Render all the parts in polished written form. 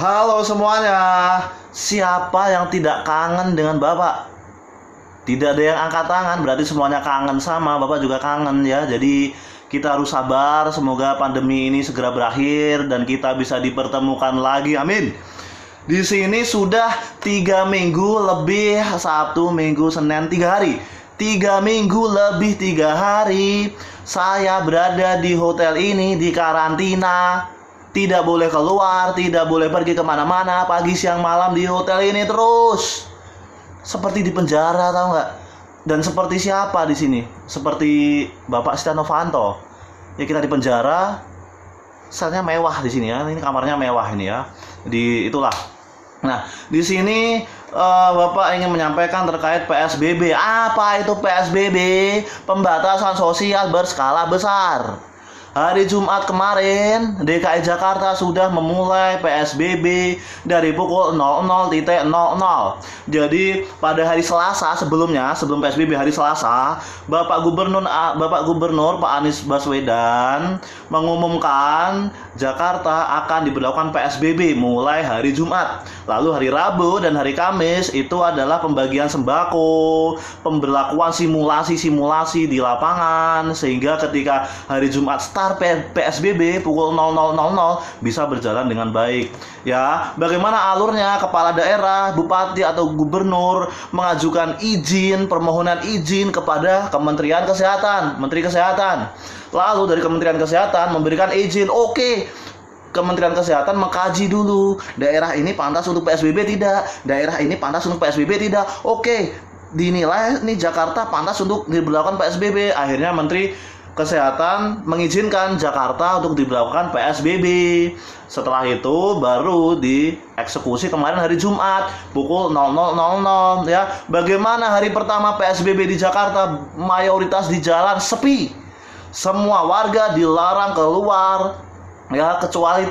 Halo semuanya, siapa yang tidak kangen dengan Bapak? Tidak ada yang angkat tangan, berarti semuanya kangen sama Bapak juga kangen ya. Jadi kita harus sabar, semoga pandemi ini segera berakhir dan kita bisa dipertemukan lagi, amin. Di sini sudah 3 minggu lebih, Sabtu, Minggu, Senin, 3 hari. 3 minggu lebih 3 hari saya berada di hotel ini, di karantina. Tidak boleh keluar, tidak boleh pergi kemana-mana, pagi, siang, malam di hotel ini terus. Seperti di penjara, tahu nggak? Dan seperti siapa di sini? Seperti Bapak Setia Novanto. Ya, kita di penjara, selnya mewah di sini ya. Ini kamarnya mewah ini ya. Itulah. Nah, di sini Bapak ingin menyampaikan terkait PSBB. Apa itu PSBB? Pembatasan sosial berskala besar. Hari Jumat kemarin, DKI Jakarta sudah memulai PSBB dari pukul 00.00. Jadi pada hari Selasa sebelum PSBB hari Selasa, Bapak Gubernur Pak Anies Baswedan mengumumkan Jakarta akan diberlakukan PSBB mulai hari Jumat. Lalu hari Rabu dan hari Kamis itu adalah pembagian sembako, pemberlakuan simulasi di lapangan, sehingga ketika hari Jumat PSBB pukul 00.00 bisa berjalan dengan baik. Ya, bagaimana alurnya? Kepala daerah, bupati atau gubernur mengajukan permohonan izin kepada Kementerian Kesehatan, Menteri Kesehatan. Lalu dari Kementerian Kesehatan memberikan izin. Oke. Kementerian Kesehatan mengkaji dulu, daerah ini pantas untuk PSBB tidak, daerah ini pantas untuk PSBB tidak. Oke, dinilai nih Jakarta pantas untuk diberlakukan PSBB. Akhirnya Menteri Kesehatan mengizinkan Jakarta untuk diberlakukan PSBB. Setelah itu baru dieksekusi kemarin hari Jumat pukul 00.00 ya. Bagaimana hari pertama PSBB di Jakarta? Mayoritas di jalan sepi. Semua warga dilarang keluar ya, kecuali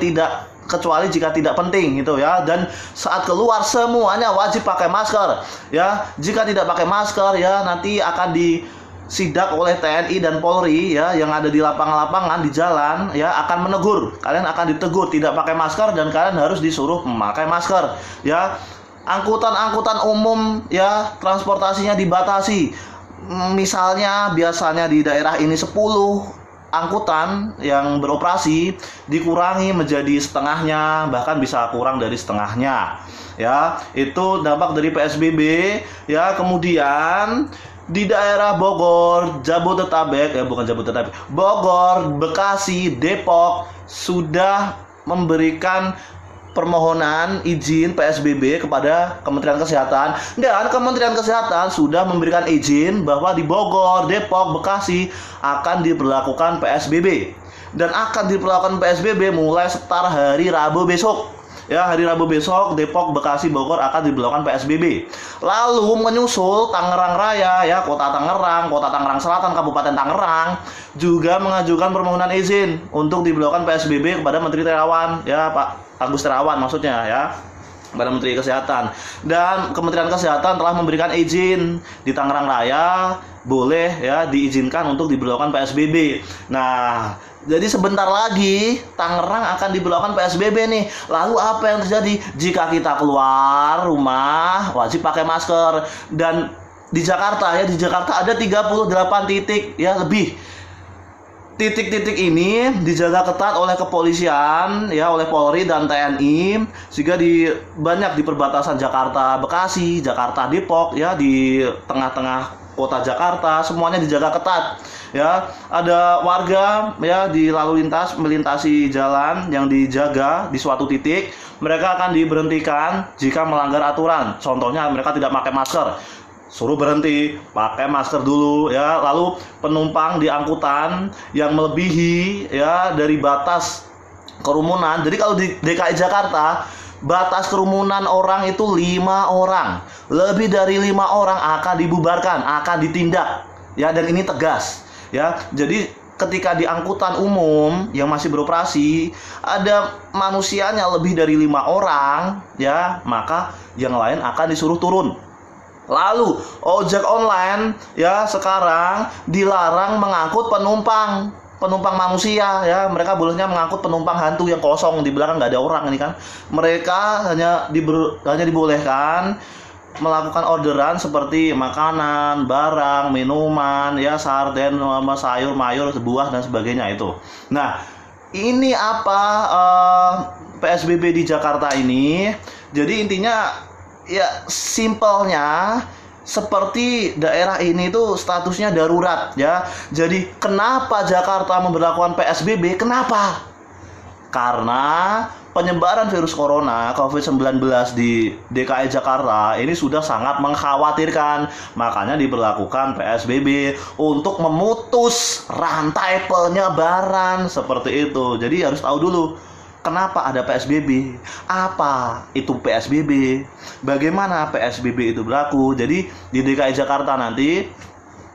jika tidak penting gitu ya. Dan saat keluar semuanya wajib pakai masker ya. Jika tidak pakai masker ya nanti akan disidak oleh TNI dan Polri ya, yang ada di lapangan-lapangan di jalan ya, akan menegur. Kalian akan ditegur tidak pakai masker dan kalian harus disuruh memakai masker ya. Angkutan-angkutan umum ya, transportasinya dibatasi. Misalnya biasanya di daerah ini 10 angkutan yang beroperasi, dikurangi menjadi setengahnya, bahkan bisa kurang dari setengahnya ya. Itu dampak dari PSBB ya. Kemudian di daerah Bogor, Bogor, Bekasi, Depok sudah memberikan permohonan izin PSBB kepada Kementerian Kesehatan, dan Kementerian Kesehatan sudah memberikan izin bahwa di Bogor, Depok, Bekasi akan diberlakukan PSBB, dan akan diberlakukan PSBB mulai start hari Rabu besok. Ya, hari Rabu besok Depok, Bekasi, Bogor akan diberlakukan PSBB. Lalu menyusul Tangerang Raya ya, Kota Tangerang Selatan, Kabupaten Tangerang juga mengajukan permohonan izin untuk diberlakukan PSBB kepada Menteri Terawan ya, Pak Agus Terawan maksudnya ya, kepada Menteri Kesehatan. Dan Kementerian Kesehatan telah memberikan izin di Tangerang Raya boleh ya diizinkan untuk diberlakukan PSBB. Nah, jadi sebentar lagi Tangerang akan diberlakukan PSBB nih. Lalu apa yang terjadi? Jika kita keluar rumah wajib pakai masker. Dan di Jakarta ada 38 titik ya lebih. Titik-titik ini dijaga ketat oleh kepolisian ya, oleh Polri dan TNI, sehingga banyak di perbatasan Jakarta Bekasi, Jakarta Depok ya, di tengah-tengah kota Jakarta semuanya dijaga ketat ya. Ada warga ya di lalu lintas melintasi jalan yang dijaga di suatu titik, mereka akan diberhentikan jika melanggar aturan. Contohnya mereka tidak pakai masker, suruh berhenti, pakai masker dulu ya. Lalu penumpang di angkutan yang melebihi ya dari batas kerumunan. Jadi kalau di DKI Jakarta batas kerumunan orang itu 5 orang. Lebih dari 5 orang akan dibubarkan, akan ditindak ya, dan ini tegas ya. Jadi ketika di angkutan umum yang masih beroperasi ada manusianya lebih dari 5 orang ya, maka yang lain akan disuruh turun. Lalu ojek online ya sekarang dilarang mengangkut penumpang. penumpang manusia ya, mereka bolehnya mengangkut penumpang hantu yang kosong, di belakang nggak ada orang ini kan. Mereka hanya dibolehkan melakukan orderan seperti makanan, barang, minuman, ya sarden, sama sayur, mayur, buah dan sebagainya itu. Nah, ini apa PSBB di Jakarta ini? Jadi intinya ya simpelnya seperti daerah ini tuh statusnya darurat ya. Jadi kenapa Jakarta memberlakukan PSBB? Kenapa? Karena penyebaran virus corona COVID-19 di DKI Jakarta ini sudah sangat mengkhawatirkan. Makanya diberlakukan PSBB untuk memutus rantai penyebaran seperti itu. Jadi harus tahu dulu kenapa ada PSBB, apa itu PSBB, bagaimana PSBB itu berlaku. Jadi di DKI Jakarta nanti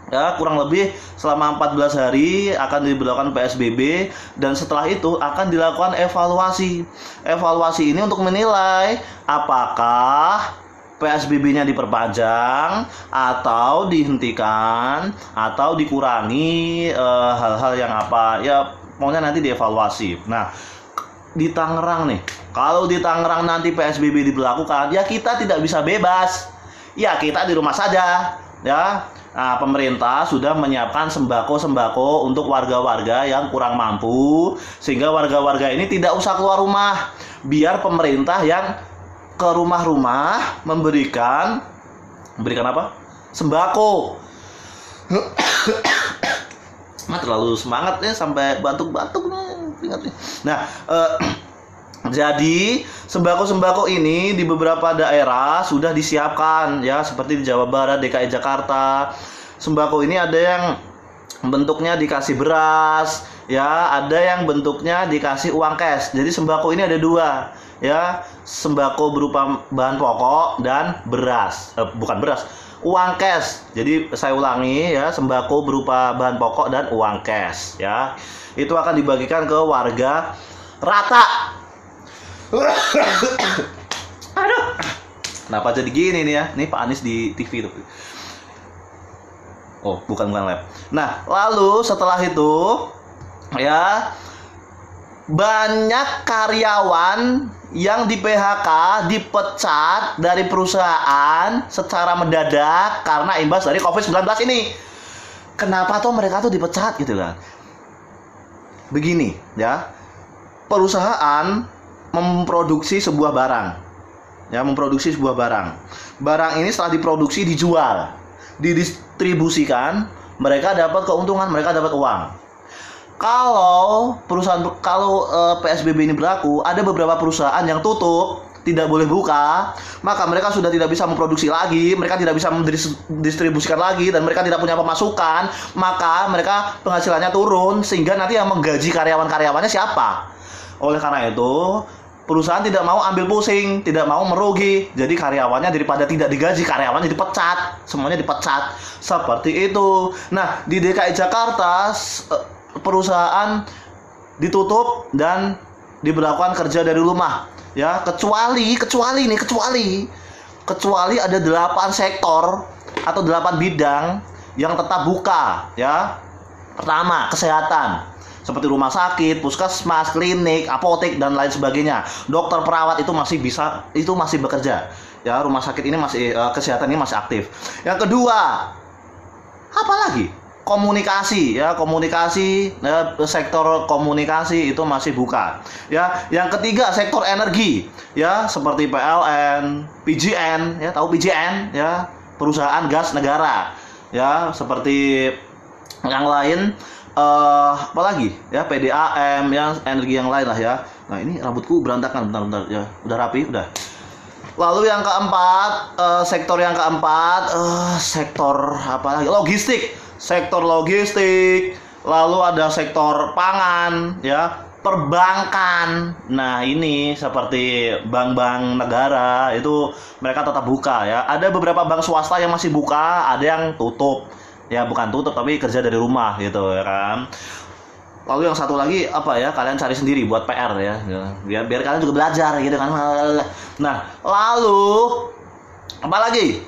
ya kurang lebih selama 14 hari akan diberlakukan PSBB, dan setelah itu akan dilakukan evaluasi. Evaluasi ini untuk menilai apakah PSBB-nya diperpanjang atau dihentikan atau dikurangi hal-hal yang apa ya, pokoknya nanti dievaluasi. Nah, di Tangerang nih, kalau di Tangerang nanti PSBB diberlakukan, ya kita tidak bisa bebas, ya kita di rumah saja ya. Nah, pemerintah sudah menyiapkan sembako untuk warga-warga yang kurang mampu, sehingga warga-warga ini tidak usah keluar rumah, biar pemerintah yang ke rumah-rumah memberikan apa? Sembako. Nah, terlalu semangat ya sampai batuk-batuk nih. Nah, jadi sembako ini di beberapa daerah sudah disiapkan ya, seperti di Jawa Barat, DKI Jakarta. Sembako ini ada yang bentuknya dikasih beras ya, ada yang bentuknya dikasih uang cash. Jadi sembako ini ada dua ya, sembako berupa bahan pokok dan beras, bukan beras, uang cash. Jadi saya ulangi ya, sembako berupa bahan pokok dan uang cash ya. Itu akan dibagikan ke warga rata. Aduh, kenapa jadi gini nih ya? Nih Pak Anies di TV tuh. Oh, bukan lab. Nah, lalu setelah itu ya, banyak karyawan yang di PHK, dipecat dari perusahaan secara mendadak karena imbas dari COVID-19 ini. Kenapa tuh mereka tuh dipecat gitu kan? Begini ya, perusahaan memproduksi sebuah barang ya, memproduksi sebuah barang. Barang ini setelah diproduksi dijual, didistribusikan, mereka dapat keuntungan, mereka dapat uang. Kalau PSBB ini berlaku, ada beberapa perusahaan yang tutup, tidak boleh buka, maka mereka sudah tidak bisa memproduksi lagi, mereka tidak bisa mendistribusikan lagi, dan mereka tidak punya pemasukan, maka mereka penghasilannya turun, sehingga nanti yang menggaji karyawan-karyawannya siapa? Oleh karena itu, perusahaan tidak mau ambil pusing, tidak mau merugi. Jadi karyawannya daripada tidak digaji, karyawannya dipecat, semuanya dipecat. Seperti itu. Nah, di DKI Jakarta perusahaan ditutup dan diberlakukan kerja dari rumah. Ya, kecuali ada 8 sektor atau 8 bidang yang tetap buka, ya. Pertama, kesehatan. Seperti rumah sakit, puskesmas, klinik, apotek dan lain sebagainya. Dokter, perawat itu masih bekerja. Ya, rumah sakit ini masih kesehatan ini masih aktif. Yang kedua, apa lagi? Komunikasi ya, sektor komunikasi itu masih buka. Ya, yang ketiga sektor energi ya, seperti PLN, PGN ya, tahu PGN ya, perusahaan gas negara. Ya, seperti yang lain apa lagi ya, PDAM ya, energi yang lain lah ya. Nah, ini rambutku berantakan, bentar ya. Udah rapi, udah. Lalu yang keempat, sektor apa lagi? Sektor logistik, lalu ada sektor pangan, ya, perbankan. Nah, ini seperti bank-bank negara itu mereka tetap buka ya. Ada beberapa bank swasta yang masih buka, ada yang tutup. Ya, bukan tutup tapi kerja dari rumah gitu ya kan. Lalu yang satu lagi apa ya? Kalian cari sendiri buat PR ya. Biar kalian juga belajar gitu kan. Nah, lalu apa lagi?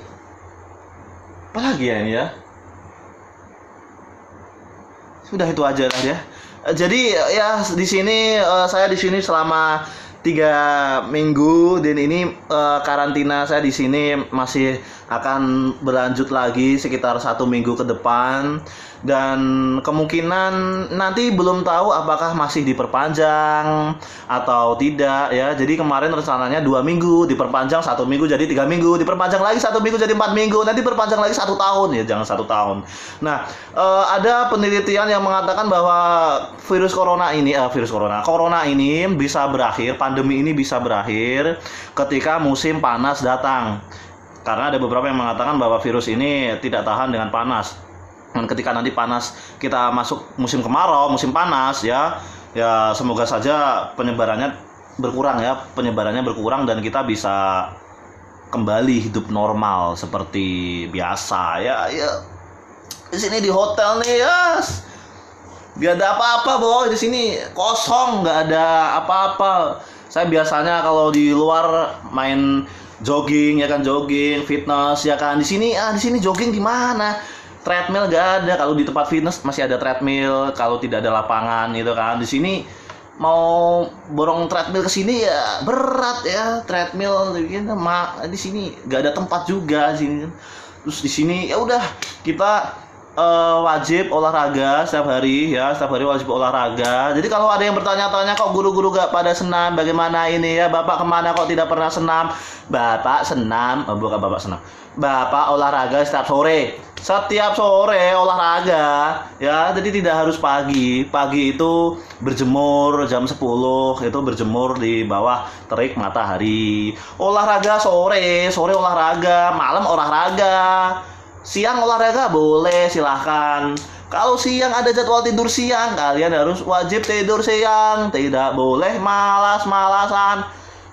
Apa lagi ya ini ya? Sudah itu aja lah ya. Jadi ya di sini saya di sini selama 3 minggu, dan ini karantina saya di sini masih akan berlanjut lagi sekitar 1 minggu ke depan, dan kemungkinan nanti belum tahu apakah masih diperpanjang atau tidak ya. Jadi kemarin rencananya 2 minggu, diperpanjang 1 minggu jadi 3 minggu, diperpanjang lagi 1 minggu jadi 4 minggu, nanti perpanjang lagi 1 tahun ya, jangan 1 tahun. Nah, ada penelitian yang mengatakan bahwa corona ini bisa berakhir, pandemi ini bisa berakhir ketika musim panas datang. Karena ada beberapa yang mengatakan bahwa virus ini tidak tahan dengan panas. Dan ketika nanti panas, kita masuk musim kemarau, musim panas ya semoga saja penyebarannya berkurang dan kita bisa kembali hidup normal seperti biasa ya. Di sini di hotel nih ya, gak ada apa-apa boy, di sini kosong, nggak ada apa-apa. Saya biasanya kalau di luar main jogging ya kan, jogging fitness ya kan. Di sini jogging di mana? Treadmill gak ada. Kalau di tempat fitness masih ada treadmill kalau tidak ada lapangan gitu kan. Di sini mau borong treadmill ke sini ya berat ya, treadmill gitu. Di sini gak ada tempat juga di sini. Terus di sini ya udah kita wajib olahraga setiap hari wajib olahraga. Jadi kalau ada yang bertanya-tanya kok guru-guru gak pada senam, bagaimana ini ya, Bapak kemana kok tidak pernah senam? Bapak senam, bukan Bapak senam, Bapak olahraga setiap sore olahraga ya. Jadi tidak harus pagi itu berjemur jam 10, itu berjemur di bawah terik matahari. Olahraga sore olahraga, malam olahraga. Siang olahraga boleh, silahkan. Kalau siang ada jadwal tidur siang, kalian harus wajib tidur siang. Tidak boleh malas-malasan.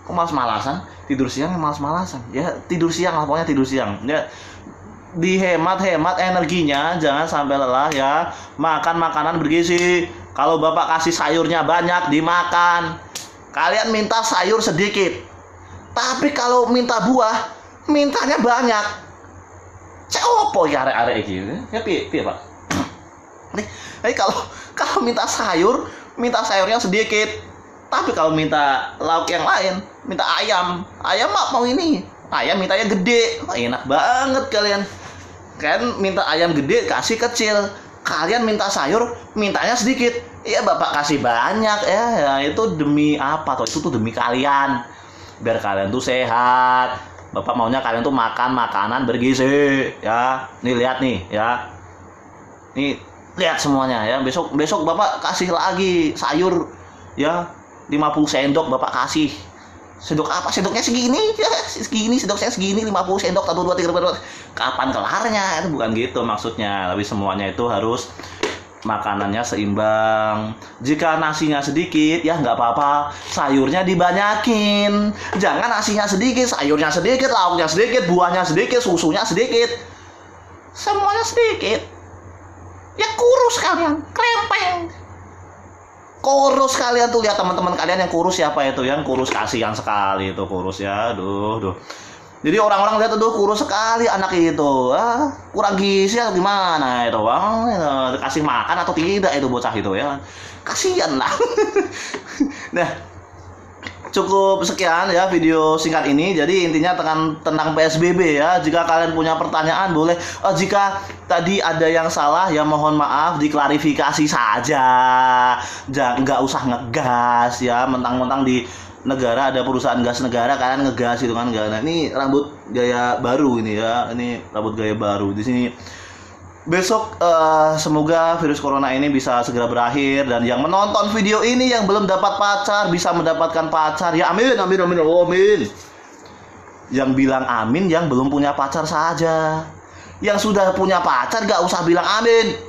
Kok malas-malasan? Tidur siang malas-malasan. Ya tidur siang lah, pokoknya tidur siang. Ya dihemat energinya, jangan sampai lelah ya. Makan makanan bergizi. Kalau Bapak kasih sayurnya banyak, dimakan. Kalian minta sayur sedikit. Tapi kalau minta buah, mintanya banyak. Opo ya arek-arek iki? Ya piye Pak? Nih kalau minta sayurnya sedikit. Tapi kalau minta lauk yang lain, minta ayam mah mau ini. Ayam mintanya gede. Enak banget kalian. Kan minta ayam gede kasih kecil. Kalian minta sayur mintanya sedikit. Iya Bapak kasih banyak ya itu demi apa toh? Itu tuh demi kalian. Biar kalian tuh sehat. Bapak maunya kalian tuh makan makanan bergizi ya. Nih lihat nih ya. Nih lihat semuanya ya. Besok Bapak kasih lagi sayur ya. 50 sendok Bapak kasih. Sendok apa? Sendoknya segini ya. Sendok saya segini 50 sendok 1 2 3 4. Kapan kelarnya? Itu bukan gitu maksudnya. Tapi semuanya itu harus makanannya seimbang. Jika nasinya sedikit ya nggak apa-apa, sayurnya dibanyakin. Jangan nasinya sedikit, sayurnya sedikit, lauknya sedikit, buahnya sedikit, susunya sedikit, semuanya sedikit. Ya kurus kalian, krempeng. Kurus kalian tuh, lihat teman-teman kalian yang kurus siapa itu, yang kurus kasihan sekali itu kurus ya. Aduh. Jadi orang-orang lihat tuh kurus sekali anak itu, kurang gizi atau gimana itu bang? Kasih makan atau tidak itu bocah itu ya? Kasihan lah. Nah, cukup sekian ya video singkat ini. Jadi intinya tentang PSBB ya. Jika kalian punya pertanyaan boleh. Jika tadi ada yang salah ya mohon maaf, diklarifikasi saja. Nggak usah ngegas ya, mentang-mentang di negara ada perusahaan gas negara kalian ngegas itu kan enggak. Nah, ini rambut gaya baru ini ya. Ini rambut gaya baru di sini. Besok semoga virus corona ini bisa segera berakhir, dan yang menonton video ini yang belum dapat pacar bisa mendapatkan pacar. Ya amin. Yang bilang amin yang belum punya pacar saja. Yang sudah punya pacar gak usah bilang amin.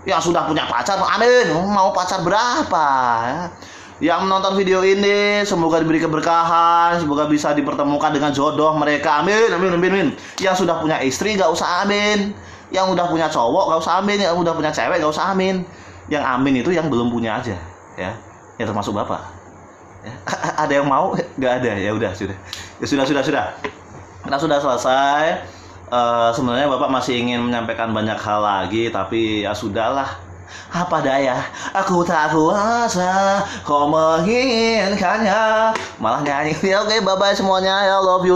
Yang sudah punya pacar amin. Mau pacar berapa ya? Yang menonton video ini semoga diberi keberkahan, semoga bisa dipertemukan dengan jodoh mereka. Amin. Yang sudah punya istri gak usah amin. Yang udah punya cowok gak usah amin. Yang udah punya cewek gak usah amin. Yang amin itu yang belum punya aja ya. Ya termasuk Bapak ya. Ada yang mau? Gak ada. Ya udah sudah. Ya sudah. Nah, sudah selesai. Sebenarnya Bapak masih ingin menyampaikan banyak hal lagi, tapi ya sudahlah. Apa daya, aku tak kuasa kau menginginkannya. Malah nyanyi. Ya oke, bye bye semuanya. I love you.